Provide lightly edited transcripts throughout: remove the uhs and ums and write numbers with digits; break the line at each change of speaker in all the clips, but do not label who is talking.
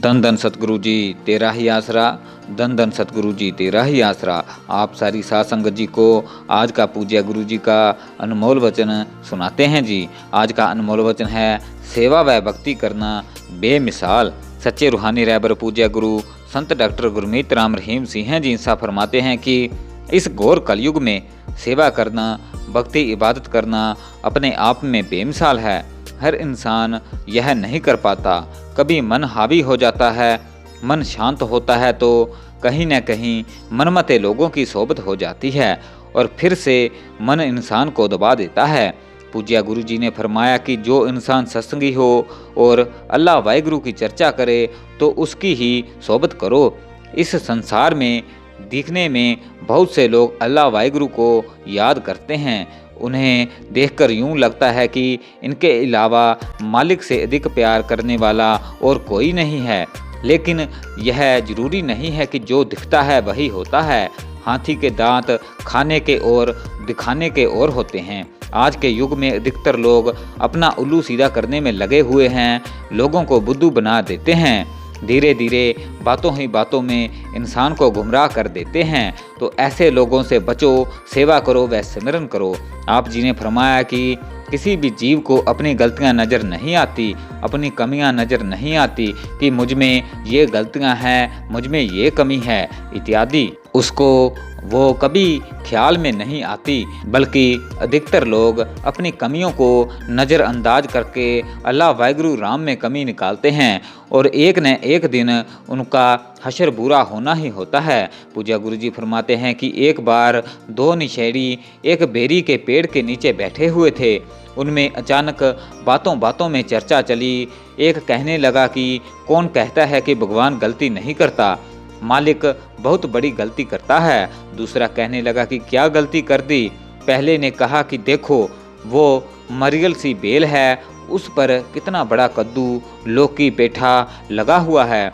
धन धन सतगुरु जी तेरा ही आसरा, धन धन सतगुरु जी तेरा ही आसरा। आप सारी साध संगत जी को आज का पूज्य गुरु जी का अनमोल वचन सुनाते हैं जी। आज का अनमोल वचन है सेवा व भक्ति करना बेमिसाल। सच्चे रूहानी रहबर पूज्य गुरु संत डॉक्टर गुरमीत राम रहीम सिंह जी इंसा फरमाते हैं कि इस घोर कलयुग में सेवा करना, भक्ति इबादत करना अपने आप में बेमिसाल है। हर इंसान यह नहीं कर पाता। कभी मन हावी हो जाता है, मन शांत होता है तो कहीं न कहीं मनमते लोगों की सोबत हो जाती है और फिर से मन इंसान को दबा देता है। पूज्य गुरु जी ने फरमाया कि जो इंसान सत्संगी हो और अल्लाह वाहिगुरु की चर्चा करे तो उसकी ही सोबत करो। इस संसार में दिखने में बहुत से लोग अल्लाह वाहिगुरु को याद करते हैं। उन्हें देखकर यूं लगता है कि इनके अलावा मालिक से अधिक प्यार करने वाला और कोई नहीं है। लेकिन यह जरूरी नहीं है कि जो दिखता है वही होता है। हाथी के दांत खाने के और दिखाने के और होते हैं। आज के युग में अधिकतर लोग अपना उल्लू सीधा करने में लगे हुए हैं, लोगों को बुद्धू बना देते हैं। धीरे धीरे बातों ही बातों में इंसान को गुमराह कर देते हैं। तो ऐसे लोगों से बचो, सेवा करो व सिमरन करो। आप जी ने फरमाया कि किसी भी जीव को अपनी गलतियां नज़र नहीं आती, अपनी कमियां नज़र नहीं आती कि मुझ में ये गलतियां हैं, मुझ में ये कमी है इत्यादि। उसको वो कभी ख्याल में नहीं आती, बल्कि अधिकतर लोग अपनी कमियों को नज़रअंदाज करके अल्लाह वाहिगुरु राम में कमी निकालते हैं और एक न एक दिन उनका हशर बुरा होना ही होता है। पूज्य गुरु जी फरमाते हैं कि एक बार दो नशेड़ी एक बेरी के पेड़ के नीचे बैठे हुए थे। उनमें अचानक बातों बातों में चर्चा चली। एक कहने लगा कि कौन कहता है कि भगवान गलती नहीं करता, मालिक बहुत बड़ी गलती करता है। दूसरा कहने लगा कि क्या गलती कर दी। पहले ने कहा कि देखो वो मरियल सी बेल है, उस पर कितना बड़ा कद्दू लौकी पेठा लगा हुआ है।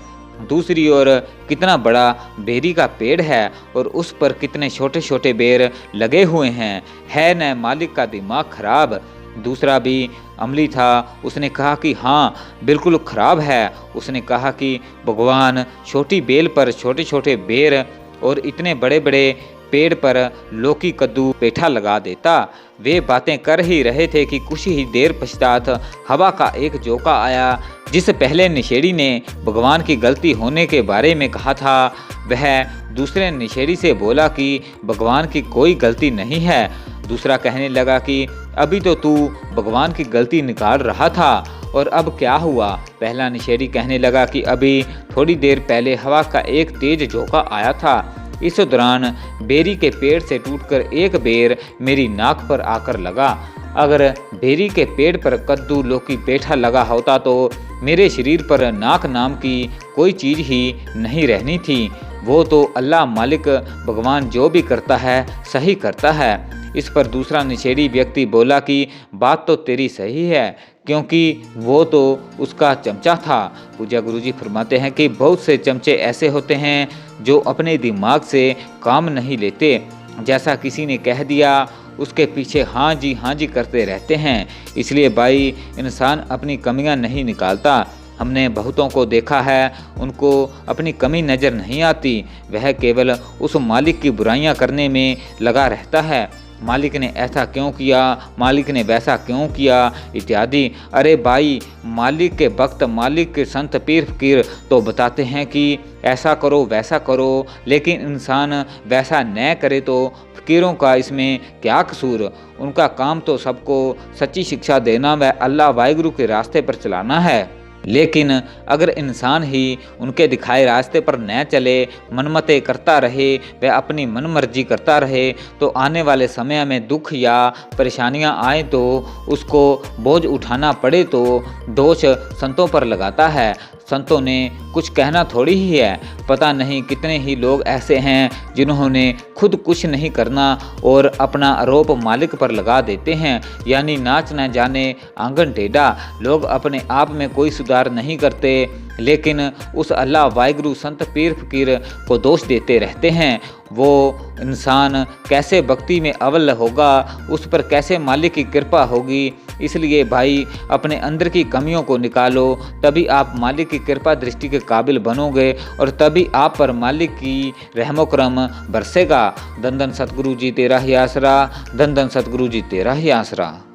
दूसरी ओर कितना बड़ा बेरी का पेड़ है और उस पर कितने छोटे छोटे बेर लगे हुए हैं। है न मालिक का दिमाग खराब। दूसरा भी अमली था, उसने कहा कि हाँ बिल्कुल ख़राब है। उसने कहा कि भगवान छोटी बेल पर छोटे छोटे बेर और इतने बड़े बड़े पेड़ पर लौकी कद्दू पेठा लगा देता। वे बातें कर ही रहे थे कि कुछ ही देर पश्चात हवा का एक झोंका आया। जिस पहले नशेड़ी ने भगवान की गलती होने के बारे में कहा था, वह दूसरे नशेड़ी से बोला कि भगवान की कोई गलती नहीं है। दूसरा कहने लगा कि अभी तो तू भगवान की गलती निकाल रहा था और अब क्या हुआ। पहला नशेड़ी कहने लगा कि अभी थोड़ी देर पहले हवा का एक तेज झोंका आया था। इस दौरान बेरी के पेड़ से टूटकर एक बेर मेरी नाक पर आकर लगा। अगर बेरी के पेड़ पर कद्दू लौकी पेठा लगा होता तो मेरे शरीर पर नाक नाम की कोई चीज़ ही नहीं रहनी थी। वो तो अल्लाह मालिक भगवान जो भी करता है सही करता है। इस पर दूसरा नशेड़ी व्यक्ति बोला कि बात तो तेरी सही है, क्योंकि वो तो उसका चमचा था। पूज्य गुरु जी फरमाते हैं कि बहुत से चमचे ऐसे होते हैं जो अपने दिमाग से काम नहीं लेते। जैसा किसी ने कह दिया उसके पीछे हाँ जी करते रहते हैं। इसलिए भाई इंसान अपनी कमियां नहीं निकालता। हमने बहुतों को देखा है, उनको अपनी कमी नज़र नहीं आती। वह केवल उस मालिक की बुराइयां करने में लगा रहता है। मालिक ने ऐसा क्यों किया, मालिक ने वैसा क्यों किया इत्यादि। अरे भाई, मालिक के भक्त, मालिक के संत पीर फकीर तो बताते हैं कि ऐसा करो वैसा करो, लेकिन इंसान वैसा न करे तो फकीरों का इसमें क्या कसूर। उनका काम तो सबको सच्ची शिक्षा देना व अल्लाह वाहिगुरु के रास्ते पर चलाना है। लेकिन अगर इंसान ही उनके दिखाए रास्ते पर न चले, मनमते करता रहे, वह अपनी मनमर्जी करता रहे, तो आने वाले समय में दुख या परेशानियां आए तो उसको बोझ उठाना पड़े तो दोष संतों पर लगाता है। संतों ने कुछ कहना थोड़ी ही है। पता नहीं कितने ही लोग ऐसे हैं जिन्होंने खुद कुछ नहीं करना और अपना आरोप मालिक पर लगा देते हैं। यानी नाच न जाने आंगन टेढ़ा। लोग अपने आप में कोई सुधार नहीं करते, लेकिन उस अल्लाह वाहिगुरु संत पीर फकीर को दोष देते रहते हैं। वो इंसान कैसे भक्ति में अव्वल होगा, उस पर कैसे मालिक की कृपा होगी, इसलिए भाई अपने अंदर की कमियों को निकालो, तभी आप मालिक की कृपा दृष्टि के काबिल बनोगे और तभी आप पर मालिक की रहमो करम बरसेगा। धन धन सतगुरु जी तेरा ही आसरा, धन धन सतगुरु जी तेरा ही आसरा।